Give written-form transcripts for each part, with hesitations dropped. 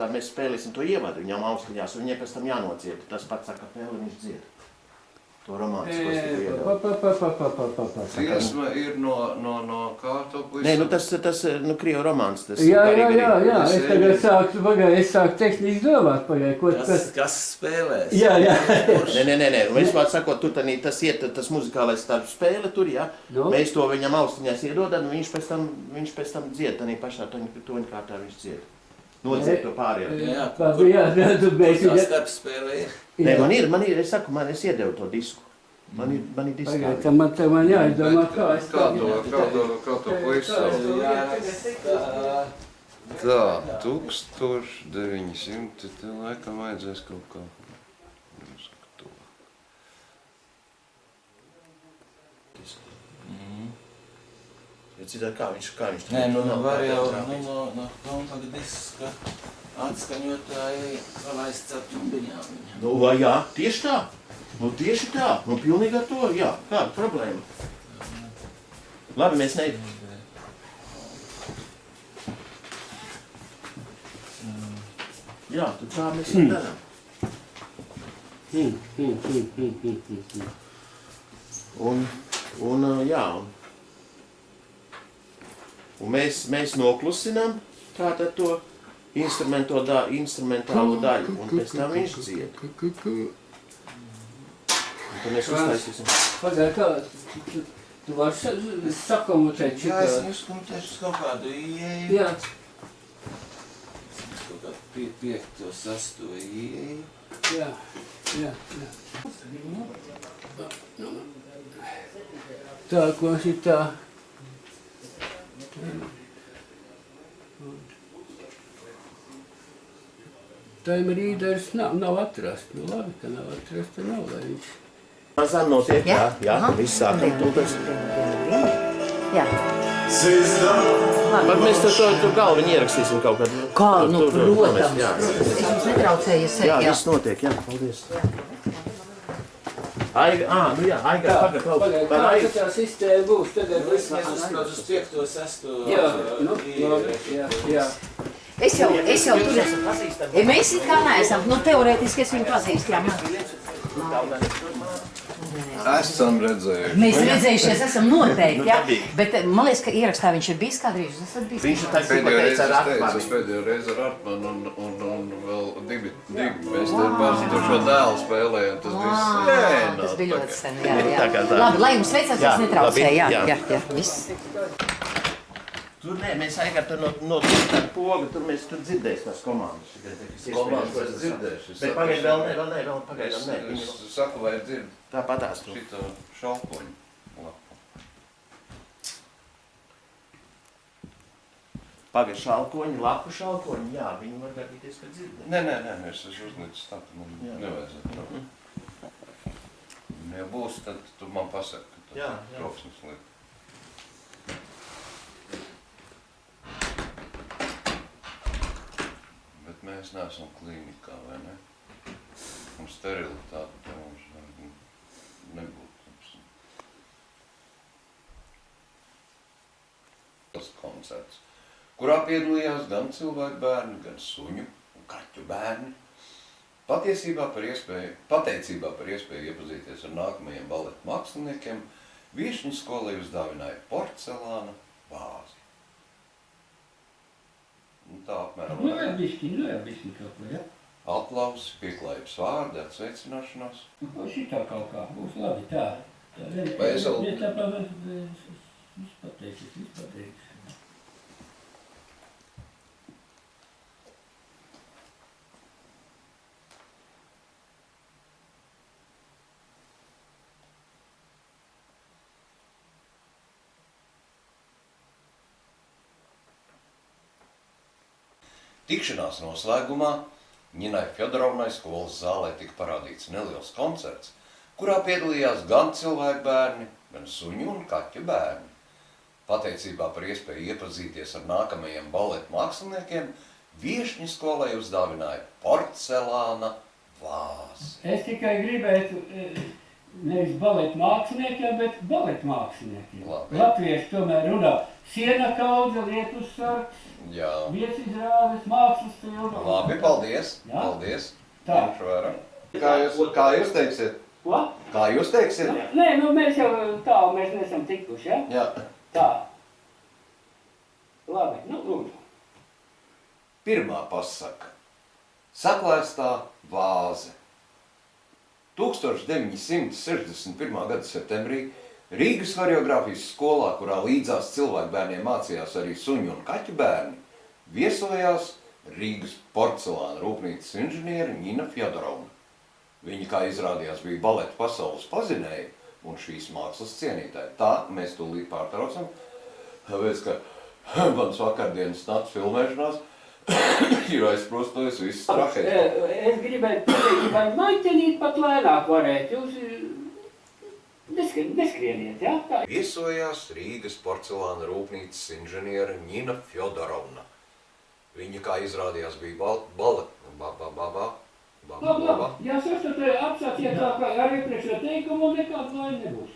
Mēs spēlēsim to ievadu viņam austiņās, un viņai pēc tam jānociet. Tas pats saka, ka viņš dzied. To romānisko es tikai iedevu. Dziesma ir no kā to puisi? Nē, tas krievu romāns. Jā, es sāku tehniski domāt, Kas spēlēs? Jā. Nē, vispār sakot, tur tas muzikālais starp spēle tur, jā. Mēs to viņam austiņās iedodam, un viņš pēc tam dzied, tanī pašā toņkārtā viņš dzied. Nociet to pārējo. Jā, Tā starp spēle ir? Nē, man ir, es iedevu to disku. Man ir diskā. Pagaidā, man jāizdomā, kā es Kā to puisi sauc? Tā, 1900, te laikam vajadzēs kaut kā. Citādi, kā viņš Nē, var jau no kompakta diska atskaņotāji palaists ar tumbiņām. Jā, tieši tā. Tieši tā. Pilnīgi ar to, jā. Kāda problēma? Labi, mēs ne... Jā, tad kā mēs darām. Un mēs noklusinām tātad to instrumentālo daļu, un pēc tam viņš dzied. Un tad mēs uztaisīsim. Pagaidā, kā tu vari sakomutēt šitā? Jā, es uzkomutēšu kaut kādu ieeju. Jā. Kaut kādu 5. 6. ieeju. Jā. Tā, ko šitā. Taim rīders nav atrast. Labi, ka nav atrast, tad nav, lai viņš... Mazām notiek, jā, viss sākam tūpēc. Jā. Var mēs to galviņu ierakstīsim kaut kad. Kā, protams. Jā. Es jums netraucēju, es Jā, viss notiek, jā, paldies. Aiga, pagaid. Kā tā sistēma būs, tagad Es uzskaudu uz 5. 6. Jā. Es jau tur esmu. Mēs it kā neesam, teorētiski es viņu pazīstu, jā. Esam redzējuši. Mēs redzējušies, esam noteikti, jā. Bet man liekas, ka ierakstā viņš ir bijis kādreiz, jūs esat bijis? Viņš ir tā simpateicis ar Artmanu. Pēdējo reizi ar Artmanu un vēl divi. Mēs te pārstāv šo dēlu spēlējam, tas viss. Tas bija ļoti sen, jā. Labi, lai jums veicās, es netraucēju, jā, viss. Tur nē, mēs Aigar tur no tāda poga, tur mēs dzirdēs tās komandas. Komandas es dzirdēšu. Bet pagaid vēl pagaidām nē. Es saku, vai dzird Tāpatās tu. šito šalkoņu lapu. Pagaid lapu šalkoņi, jā, viņi var gadīties, ka dzirdē. Nē, es esmu uzlicis tā, ka man nevajadzētu. Ja būs, tad tu man pasaki, ka Jā. troksnis liek. Bet mēs neesam klīnikā, vai ne? Un sterilitāte mums nebūtu. Tas koncerts, kurā piedalījās gan cilvēku bērni, gan suņu un kaķu bērni. Pateicībā par iespēju iepazīties ar nākamajiem baletu māksliniekiem, viešņu skolai uzdāvināja porcelāna vāzi. Tā apmēram. Nu, jā, bišķi kaut ko, jā. Aplausi, pieklājības vārdi, atsveicināšanās. Šitā kaut kā būs labi, tā. Vai es vēl... Viss pateicis. Tikšanās noslēgumā Ņinai Fjodorovnai skolas zālē tika parādīts neliels koncerts, kurā piedalījās gan cilvēku bērni, gan suņu un kaķu bērni. Pateicībā par iespēju iepazīties ar nākamajiem baletu māksliniekiem, viešņu skolai uzdāvināja porcelāna vāzi. Es tikai gribētu nevis baletu māksliniekiem, bet baletu māksliniekiem. Labi. Latvieši tomēr runā siena kaudze, lietus sargs, Jā. Viesizrādes, mākslas filmas. Labi, paldies. Jā. Paldies. Tā. Ņemšu vērā. Kā jūs teiksiet? Ko? Kā jūs teiksiet? Nē, nu mēs jau tā, mēs nesam tikuši, ja? Jā. Tā. Labi, nu lūdzu. Pirmā pasaka. Saklēstā vāze. 1961. gada septembrī Rīgas horeogrāfijas skolā, kurā līdzās cilvēku bērniem mācījās arī suņu un kaķu bērni, viesojās Rīgas porcelāna rūpnīcas inženiere Ņina Fjodorovna. Viņa, kā izrādījās, bija baleta pasaules pazinēja un šīs mākslas cienītāji. Tā mēs tūlīt pārtraucam, tāpēc, ka mans vakardienas nakts filmēšanās ir aizprostojis viss trahēt. Es gribētu pateikt, vai maitenīt pat lēnāk varētu. Jūs neskrieniet, ja? Tā. Viesojās Rīgas porcelāna rūpnīcas inženiere Ņina Fjodorovna. Viņa, kā izrādījās, bija Labi, ja sastatē apsāciet tā kā ar iepriekšējo teikumu, nekāds lai nebūs.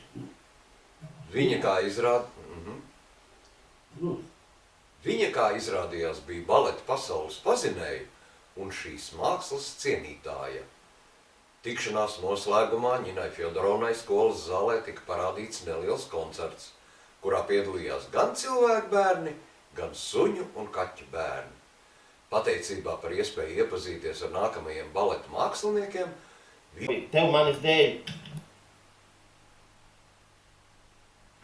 Viņa, kā izrādījās, bija baleta pasaules pazinēja un šīs mākslas cienītāja. Tikšanās noslēgumā Ņinai Fjodorovnai skolas zālē tika parādīts neliels koncerts, kurā piedalījās gan cilvēku bērni, gan suņu un kaķu bērni. Pateicībā par iespēju iepazīties ar nākamajiem baleta māksliniekiem. Tev manis dēļ.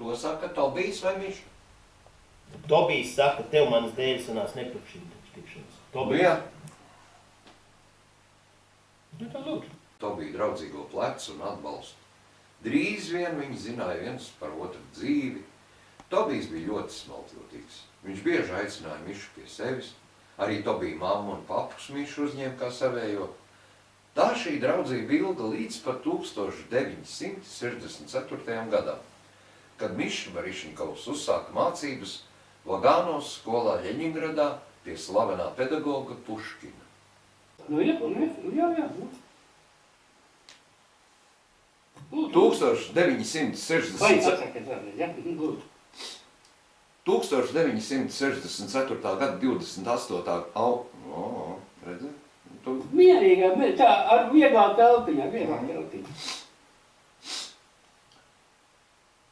To saka Tobijs vai Miša? Tobijs saka, tev manis dēļ sanās neprukšīšanas. Jā. Nu tā lūdzu. Tobija draudzīgo plecu un atbalstu. Drīz vien viņi zināja viens par otru dzīvi. Tobijs bija ļoti smalkjotīgs. Viņš bieži aicināja Mišu pie sevis. Arī Tobija mammu un papus Mišu uzņēma kā savējo. Tā šī draudzība ilga līdz pat 1964. gadam, kad Miša Barišņikovs uzsāka mācības Vaganovas skolā Ļeņingradā pie slavenā pedagoga Puškina. Nu, jā. 1964. Vai atsakiet vēlreiz, ja? Lūdzu. 1964. gada 28. Redzi? Mierīgā, bet tā ar vieglā telpiņā,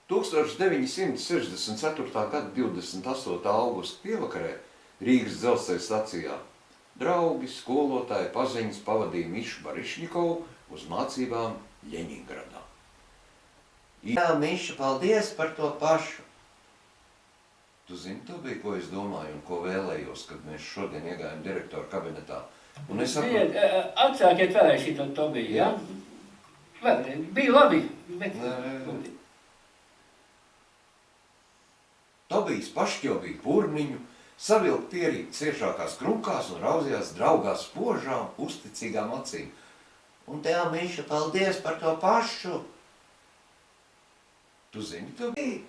1964. gada 28. augusta pievakarē Rīgas dzelzceļa stacijā draugi, skolotāji, paziņas pavadīja Mišu Barišņikovu uz mācībām Ļeņingradā. Jā, Miša, paldies par to pašu! Tu zini, Tobija, ko es domāju un ko vēlējos, kad mēs šodien iegājām direktora kabinetā? Un es saprotu... Atsākiet vēlreiz šito Tobiju, ja? Vēlreiz. Bija labi, bet... Tobijs pašķobīja purniņu, savilka pierīt ciešākās krūkās un raudzījās draugās spožām, uzticīgām acīm. Un tev, Miša, paldies par to pašu! Tu zini, Tobija?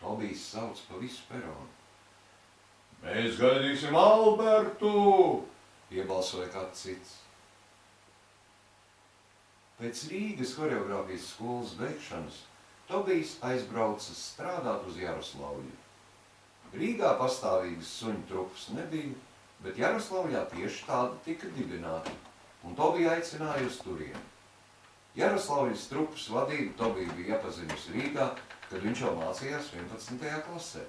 Tobijs sauc pa visu peronu. Mēs gaidīsim Albertu! Iebalsoja kāds cits. Pēc Rīgas horeogrāfijas skolas beigšanas Tobijs aizbrauca strādāt uz Jaroslavļu. Rīgā pastāvīgas suņu trupas nebija, bet Jaroslavļā tieši tāda tika dibināta, un Tobija aicināja uz turieni. Jaroslavļas trupas vadību Tobija bija iepazinusi Rīgā, kad viņš jau mācījās 11. klasē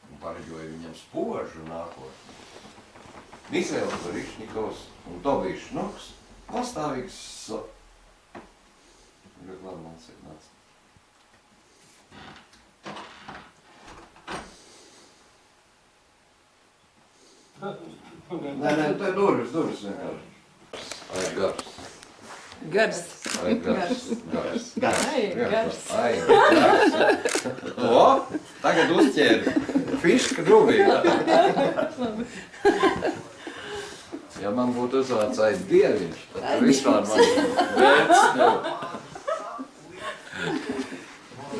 un pareģoja viņam spožu nākotni. Mihails Barišņikovs un Tobijs Šnuks pastāvīgs Ļoti labi man nāc. Nē, tā ir durvis vienkārši. Ai, gars. Gars. Ai, gars. Gars. Ai, gars. O, tagad uzķēri. Fiška gruvīga. Ja man būtu uzvārds aiz dieviņš, tad vispār man vērts tev.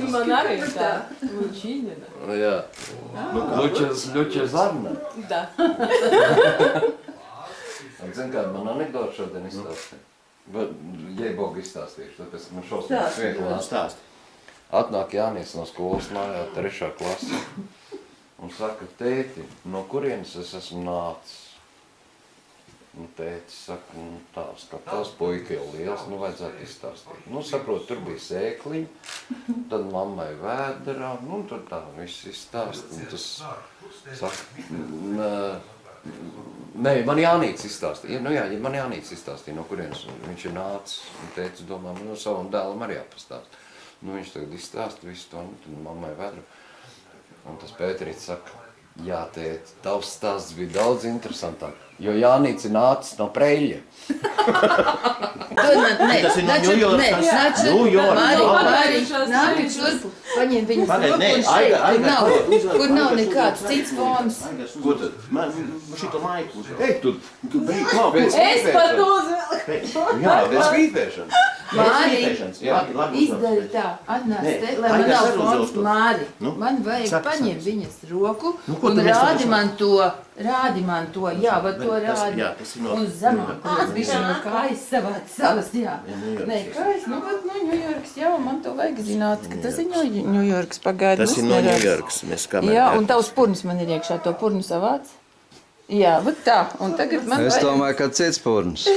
Man arī tā. Lučīņina. Jā. Ļuča Zarna. Da. Zin kādu man anekdotu šodien izstāstīju. Jeibogu izstāstīšu, tāpēc man šausmīgs viegli stāst. Atnāk Jānis no skolas mājā, 3. klase. un saka, tēti, no kurienes es esmu nācis? Nu, tētis saka, nu, tās, ka tās puika jau liels, nu, vajadzētu izstāstīt. Nu, saprot, tur bija sēkliņi, tad mammai vēderā, nu, tur tā viss izstāst, un tas saka, nē, man Jānīts izstāstīja, nu jā, man Jānīts izstāstīja, no kurienes viņš ir nācis, un tētis domā, nu, savam dēlam arī jāpastāst. Nu, viņš tagad izstāsta visu to, nu, tad mammai vēdra, un tas Pēterīts saka, jā, tēti, tavs stāsts bija daudz interesantāk, jo Jānīts ir nācis no Preļļiem. Tas ir no Ņujorkas. Nākat šurpu, paņem viņas roku un šeit, kur nav nekāds cits fons. Ko tad? Man šito maiku uzvēl. Ej, tu Es pat uzvēlu. Jā, bez vīpēšanas. Māri, izdari tā, atnāc te, lai man nav fons. Māri, man vajag paņem viņas roku un rādi man to, jā, bet to rādi. Un zemāk, tas bija no kājas savāds savas, jā. Nē, kājas, nu, bet no Ņujorkas, jā, man to vajag zināt, ka tas ir Ņujorkas pagaidi. Tas ir no Ņujorkas, mēs kamēr. Jā, un tavs purnis man ir iekšā, to purnu savāds. Jā, bet tā, un tagad man Es domāju, ka cits purns.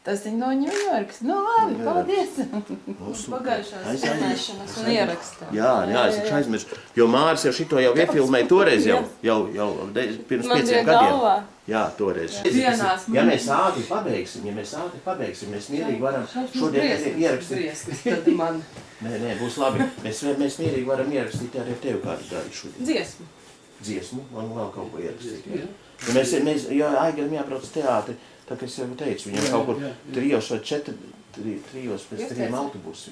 Tas ir no Ņujorkas. Nu, labi, paldies. Pagājušās filmēšanas un ierakstā. Jā, es aizmirsu, jo Māris jau šito jau iefilmēja toreiz jau pirms 5 gadiem. Jā, toreiz. Ja mēs ātri pabeigsim, mēs mierīgi varam šodien ierakstīt. Nē, būs labi. Mēs mierīgi varam ierakstīt arī ar tevi kādu darīt šodien. Dziesmu, man vēl kaut ko ierakstīt. Jo Aigaram jābrauc uz teātri, tā kā es jau teicu, viņam kaut kur 3 vai 4 pēc 3 autobusi.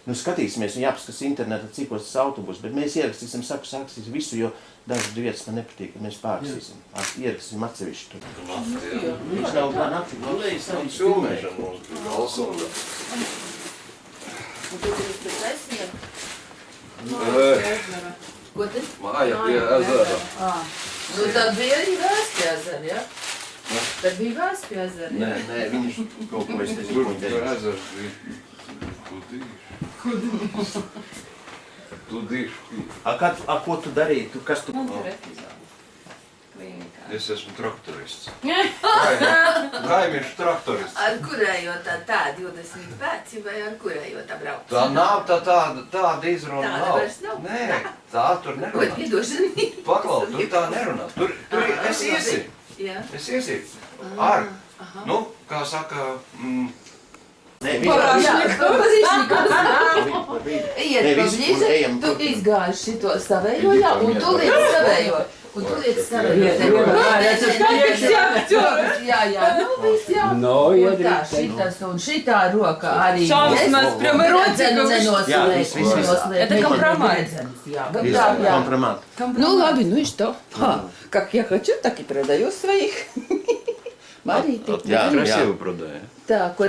Nu, skatīsimies, un jāpaskatās internetā, cikos tas autobus, bet mēs ierakstīsim, sākstīsim visu, jo dažas vietas man nepatīk, ka mēs pārakstīsim. Ierakstīsim atsevišķi tur. Viņš nav gan aktīvi, no lejas nav filmēšana mums bija balsonda. Un tu tur pēc aizsiem? Ko tad? Māja pie ezera. Nu, tad bija arī Vēs pie ezera, ja? Tad bija Vēs pie ezera, ja? Nē, viņš kaut ko es nezinu, ko viņš Tur ezers bija. Tu dīši. Ko tu darīji? Kas tu? Man tur epizode. Klinikā. Es esmu traktorists. Gaimiņš traktorists. Ar kurējo tā 25 vai ar kurējo tā brauc? Tā nav tāda izruna nav. Tāda vairs nav? Nē, tā tur Ko nerunā. piedošana? Paklau, tur tā nerunā. Tur es iesi. Jā. Es iesi. Ar, nu, kā saka, Nē, Iet pa blīži, tu izgāji šito savējo, jā, un tu liec savējo. Un tu liec savējo. Jā, nu viss jau. Un tā, šitas un šitā roka arī. Šausmas prema rocīgu. Это компромат. Компромат. Ну ладно, ну и что? Как я хочу, так и продаю своих. Марīti. Krasivu prodāja. Tā, kur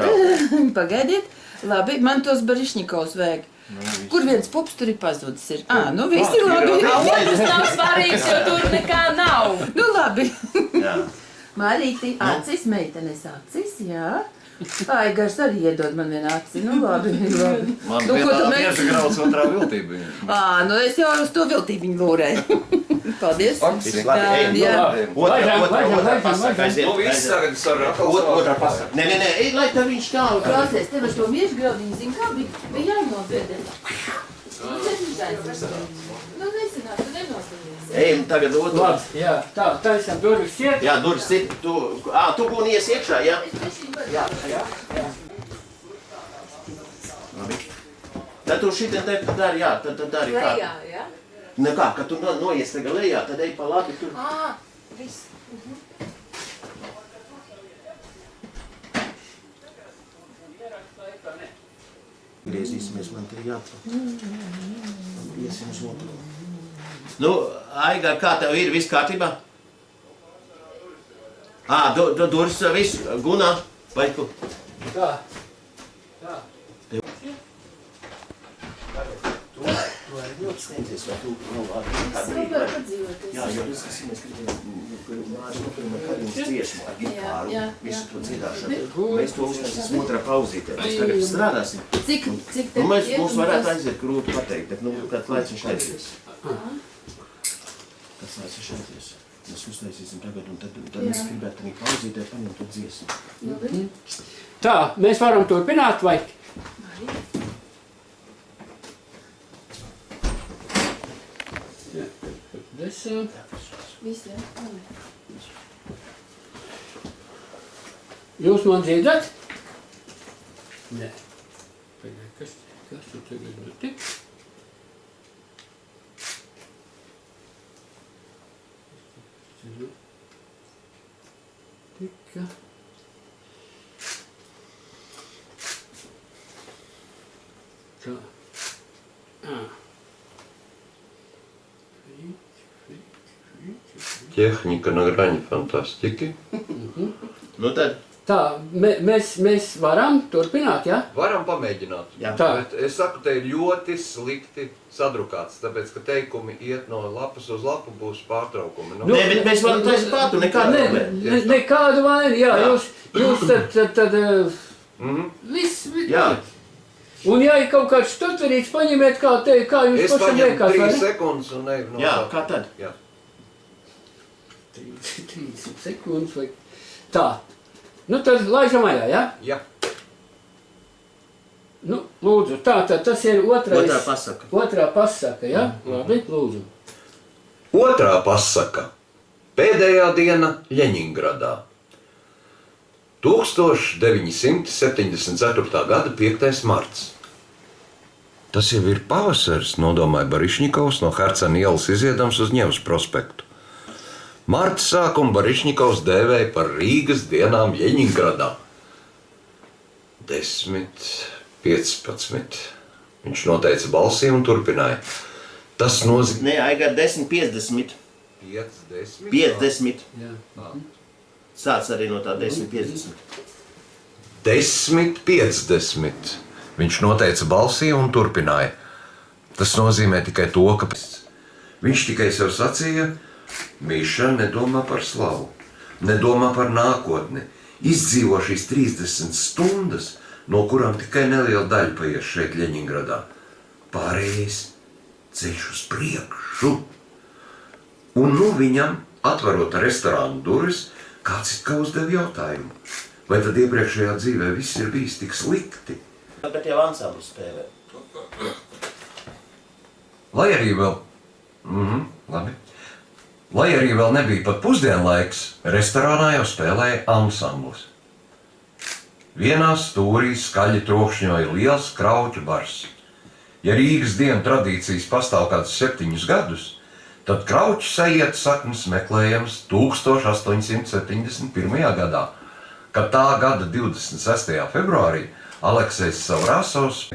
pagaidiet. Labi, man tos Barišņikovs vajag. Kur viens pups tur ir pazudis ir? Nu visi labi. Otrs nav svarīgs, jo tur nekā nav. Nu labi. Marīti, acis, meitenes acis, jā. Aigars arī iedod man vienu aci. Nu labi, labi. Man Nu, ko tu vienā mēģini? tieši grauds otrā viltība. Nu es jau uz to viltībiņu lūrēju. Paldies. Viss labi, ejam. Jā. Otrā pasaka, aiziet. nu viss tagad sarunā. Otrā pasaka. Nē, ej, lai tev viņš tālu. Klausies, tev ar to miežgraudiņu, zin kā bija jānobiedēt. Nu nezināt, tu nenobiedēsi. Ejam tagad otrā. Jā, tā, taisam durvis iet. Jā, durvis ir. Tu būni ies iekšā, jā? Jā. Labi. Tad tu šitien te dari, jā, tad dari kā. Lejā, jā? Nu kā, kad tu noies tagad lejā, tad ej pa labi tur. Viss. Griezīsimies, man te jāatrod. Iesim uz otru. Nu, Aigar, kā tev ir? Viss kārtībā? Durvis, viss, Gunā, vai tu? Tā. steidzies, vai tu galvā Es gribēju padzīvot. Jā, jo tas, kas mēs gribējām, māši nopilnē Karīnas dziesmu ar gitāru, visu to dziedāšanu. Mēs to uztaisīsim otrā pauzītē. Mēs tagad strādāsim. Cik te Mums varētu aiziet grūti pateikt, bet, kāds laiks viņš aizies. Kāds laiks viņš aizies. Mēs uztaisīsim tagad, un tad mēs gribētu arī pauzītē paņemt to dziesmu. Tā, mēs varam turpināt, vai? Jā, desmit. Visi, Jūs man dziedat? Nē. Kas tu tagad notik? Tika. Tā. Техника на грани фантастики. Nu tad. Tā, mēs varam turpināt, ja? Varam pamēģināt. Jā. Tā. Bet es saku, te ir ļoti slikti sadrukāts, tāpēc, ka teikumi iet no lapas uz lapu, būs pārtraukumi. Nē, bet mēs varam taisīt pārtu, nekādu vainu. Nekādu vainu, jā, jūs tad viss. Jā. Un ja ir kaut kāds turpinīts, paņemiet kā jums Es pašam paņemu liekas, 3 sekundes un neju no Jā, sākuma. kā tad? Jā. 30 sekundes vai... Tā. Nu tad laižam vaļā, ja? Jā. Nu, lūdzu, tā, tas ir otrais... Otrā pasaka. Otrā pasaka, ja? Labi, lūdzu. Otrā pasaka. Pēdējā diena Ļeņingradā. 1974. gada 5. marts. Tas jau ir pavasaris, nodomāja Barišņikovs no Hercena ielas iziedams uz Ņevas prospektu. Marta sākumu Barišņikovs dēvēja par Rīgas dienām Ļeņingradā. 10, 15. Viņš noteica balsī un turpināja. Tas nozīmē... Nē, Aigar 10, 50. 50. 50. Jā. Sāc arī no tā 10, 50. 10, 50. Viņš noteica balsī un turpināja. Tas nozīmē tikai to, ka viņš tikai sev sacīja, Miša nedomā par slavu, nedomā par nākotni, izdzīvo šīs 30 stundas, no kurām tikai neliela daļa paies šeit Ļeņingradā. Pārējais ceļš uz priekšu. Un nu viņam, atverot restorānu durvis, kāds it kā uzdev jautājumu. Vai tad iepriekšējā dzīvē viss ir bijis tik slikti? Bet jau ansamblis spēlē. Lai arī vēl... labi. Lai arī vēl nebija pat pusdienlaiks, restorānā jau spēlēja ansamblis. Vienā stūrī skaļi trokšņoja liels krauķu bars. Ja Rīgas dienu tradīcijas pastāv kādus 7 gadus, tad krauķu sajiet saknes meklējams 1871. gadā, kad tā gada 26. februārī Aleksejs Savrasovs...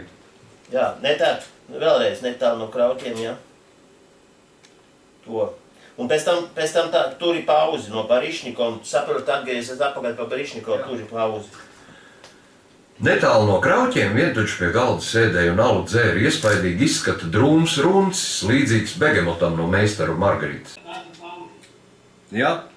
Jā, ne tā, vēlreiz netālu no krauķiem, jā. To. Un pēc tam tā, tur ir pauzi no Barišņikova. Saprot, atgriezies atpakaļ pa Barišņikovu, tur ir pauzi. Netālu no krauķiem vientuļš pie galda sēdēja un alu dzēra iespaidīgi izskata drūms runcis, līdzīgs begemotam no Meistaru Margaritas. Jā?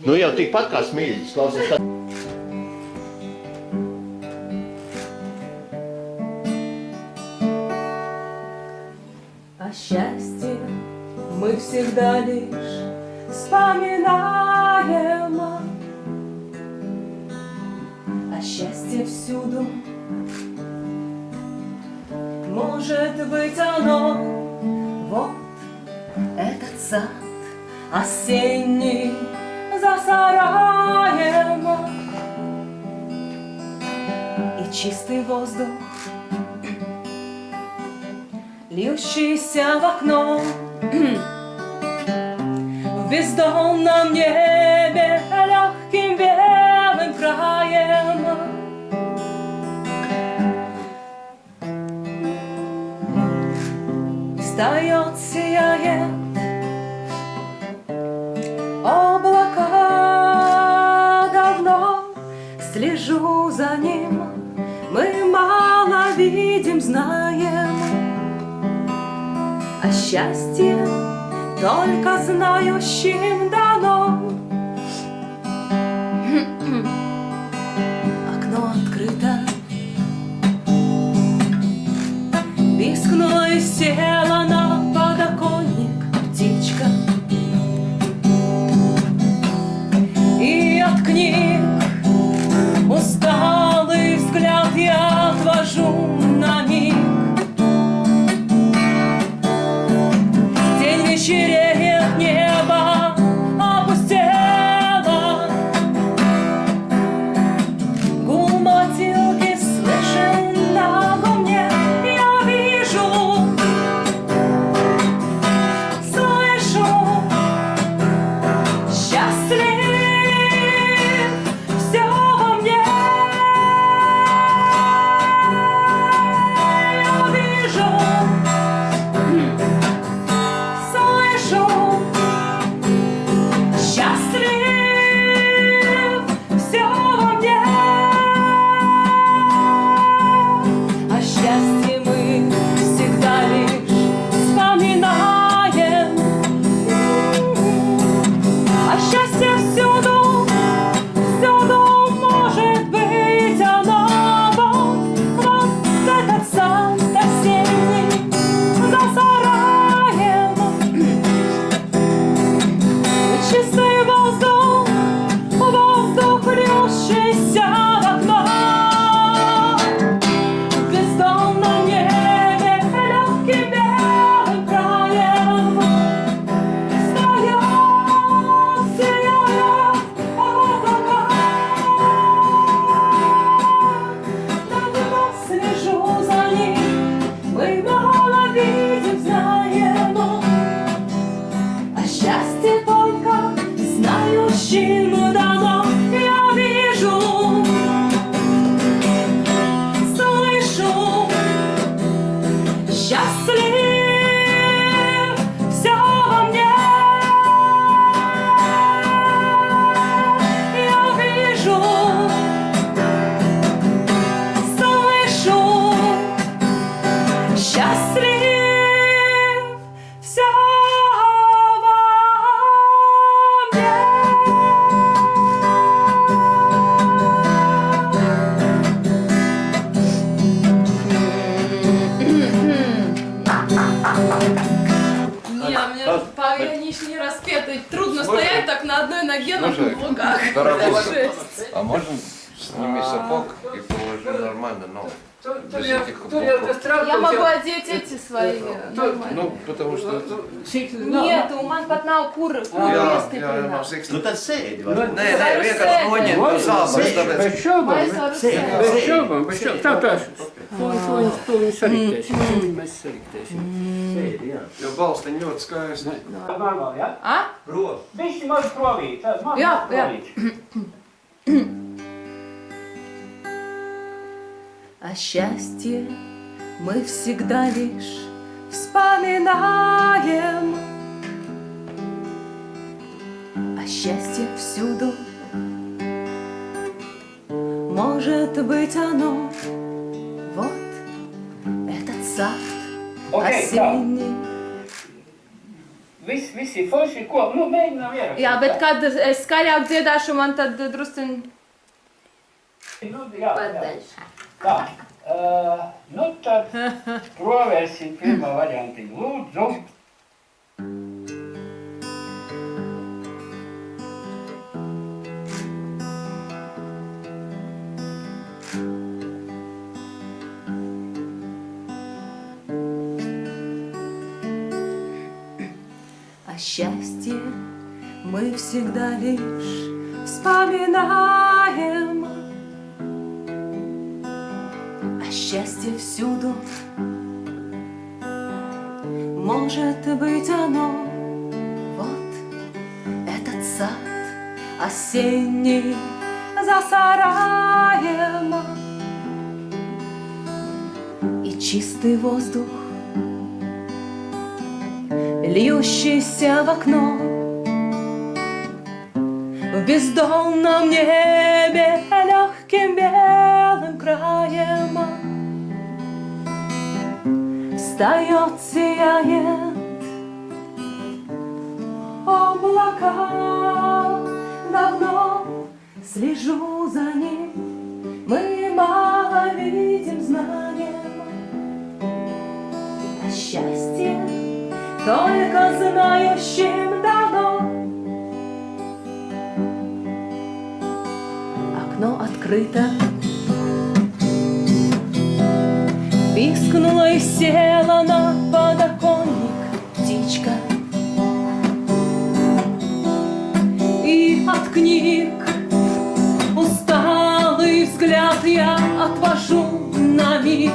Nu jau tikpat kā Smiļģis, klausies tā. О счастье мы всегда лишь вспоминаем. А счастье всюду, может быть оно. Вот этот сад осенний за сараем, и чистый воздух, льющийся в окно, в бездонном небе легким белым краем встает, сияет, облака давно, слежу за ним, мы мало видим, знаем, а счастье только знающим дано. Окно открыто, пискнула и села на подоконник птичка. И от книг усталый взгляд я отвожу на миг. День вечереет, небо опустело, гул мотилки слышен на гумне. Я вижу, слышу, счастлив все во мне. Я вижу, слышу, счастлив все во мне. О счастье мы всегда лишь вспоминаем. А счастье всюду, всюду может быть оно. Вот этот сад осенний за сараем. Чистый воздух, воздух, льющийся в окно. В бездонном небе легким белым краем стоят, сияют облака. Давно слежу за ним, мы мало видим, знаем, а счастье только знающим дано. Я вижу, слышу, счастлив все во мне. Я вижу, слышу, счастлив все во мне. Не, мне пока не распетый. Трудно стоять так на одной ноге на Слушай, каблуках. дорогой, Жесть. а можно сними сапог и положи нормально ногу? Без этих каблуков. Я могу одеть эти свои нормально. Ну, потому что... Нет, у man pat nav kur Jā, iestiprināt. nav siks. Nu tad sēdi, vai? Nē, vienkārši noņemt to zābaks, tāpēc... Bez šaubām, Vai es varu Sēdi. sēdēt? bez šaubām, bez šaubām. Tā, to viņi sariktēsim. Mēs sariktēsim. Sēdi, jā. Jo balstiņi ļoti skaisti. Normāli, ja? А? Visi maz krovīt. Jā, jā. А счастье мы всегда лишь вспоминаем. А счастье всюду может быть оно. Вот этот сад осенний. Visi forši, ko, nu, mēģinām ierakstīt. Jā, bet kad es skaļāk dziedāšu, man tad drusciņ Nu, jā. padēļ. Tā, nu tad provēsim pirmā variantiņu. Lūdzu. А счастье мы всегда лишь вспоминаем. А счастье всюду может быть оно. Вот этот сад осенний за сараем и чистый воздух, льющийся в окно. В бездонном небе легким белым краем встает, сияет облака. Давно слежу за ним, мы мало видим знанием. А счастье только знающим дано. Окно открыто, пискнула и села на подоконник птичка. И от книг усталый взгляд я отвожу на миг.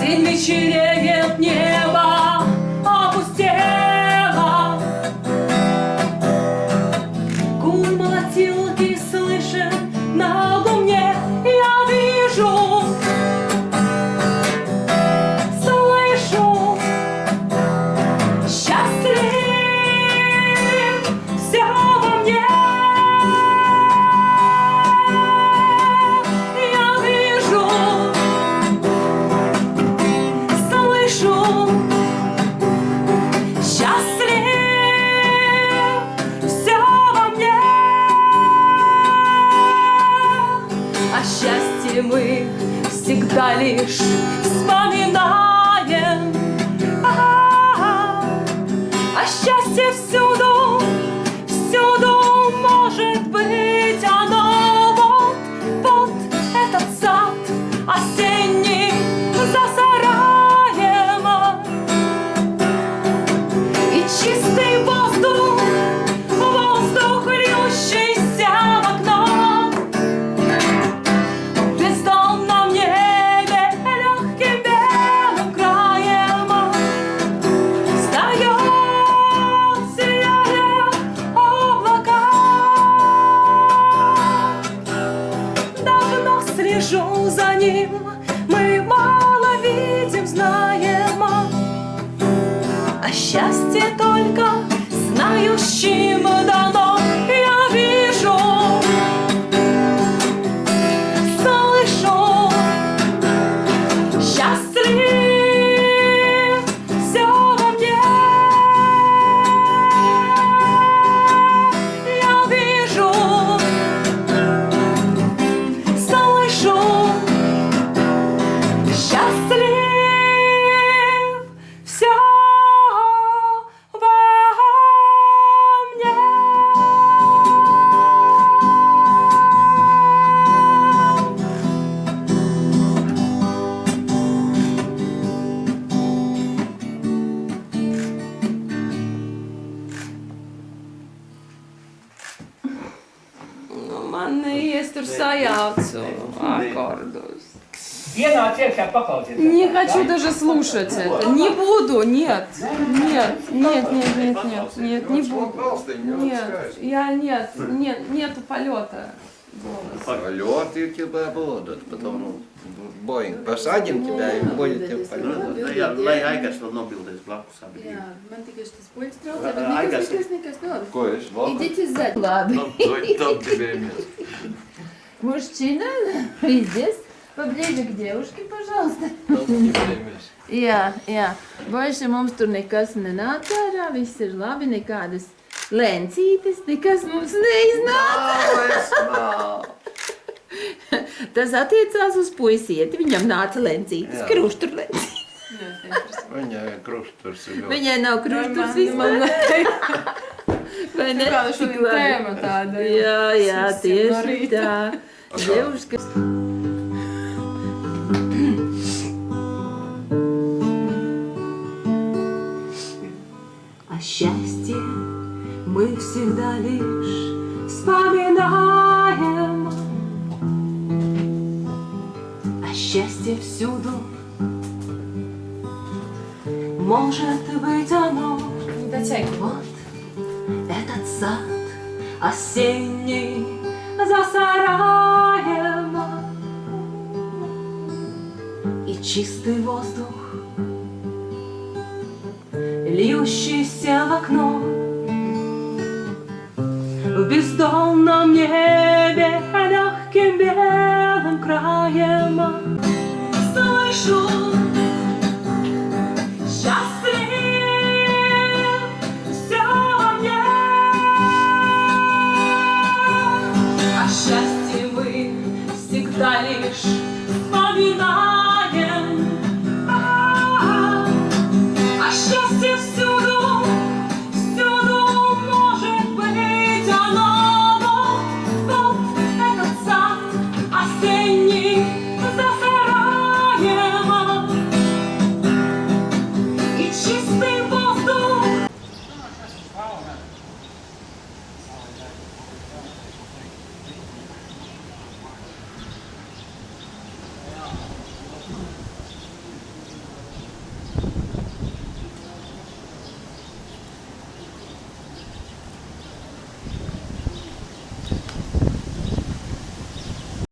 День вечереет, небо опустело. Гул молотилки слышен на гумне, я вижу, слышу. Счастлив все во мне. Я вижу, слышу. Счастлив все во мне. О счастье мы всегда лишь вспоминаем. А счастье всюду, всюду может быть оно. Вот, вот этот сад осенний за сараем. И чистый воздух, воздух, льющийся в окно. В бездонном небе легким белым краем встает, сияет облака. Давно слежу за ним, мы мало видим, знаем. А счастье только знающим дано. Я вижу, слышу. Счастлив все во мне. Я вижу, слышу. Счастлив все во мне. Nu, man neies tur sajaucu akordus. Ienāc iekšā paklausies. Не хочу даже слушать это. Не буду, нет. Нет, нет, нет, нет, нет, нет, не буду. Нет, я нет, нет, нету полета голоса. Полет и тебя будут. Потом ну, Boeing посадим тебя и будет тебе полет. Jā, lai Aigars vēl nobildēs blakus abi. Jā, man tikai šis puļķis traucē, bet nekas, no. Ko es valku? Идите сзади. Ладно. Там тебе место. Мужчина, вы здесь? Поближе к девушке, пожалуйста. Там тебе место. Jā. Больше mums tur nekas nenāca ārā, viss ir labi, nekādas lencītes, nekas mums neiznāca. Tas attiecās uz puisieti, viņam nāca lencītes, krušturlencītes. Viņai krusturs ir ļoti. Viņai nav krusturs vispār. Vai ne? Kāda šodien tēma tāda? Jā, tieši tā. Девушка. О счастье мы всегда лишь вспоминаем. А счастье всюду может быть оно. Не дотягивай. Вот этот сад осенний за сараем. И чистый воздух, льющийся в окно. В бездонном небе легким белым краем слышу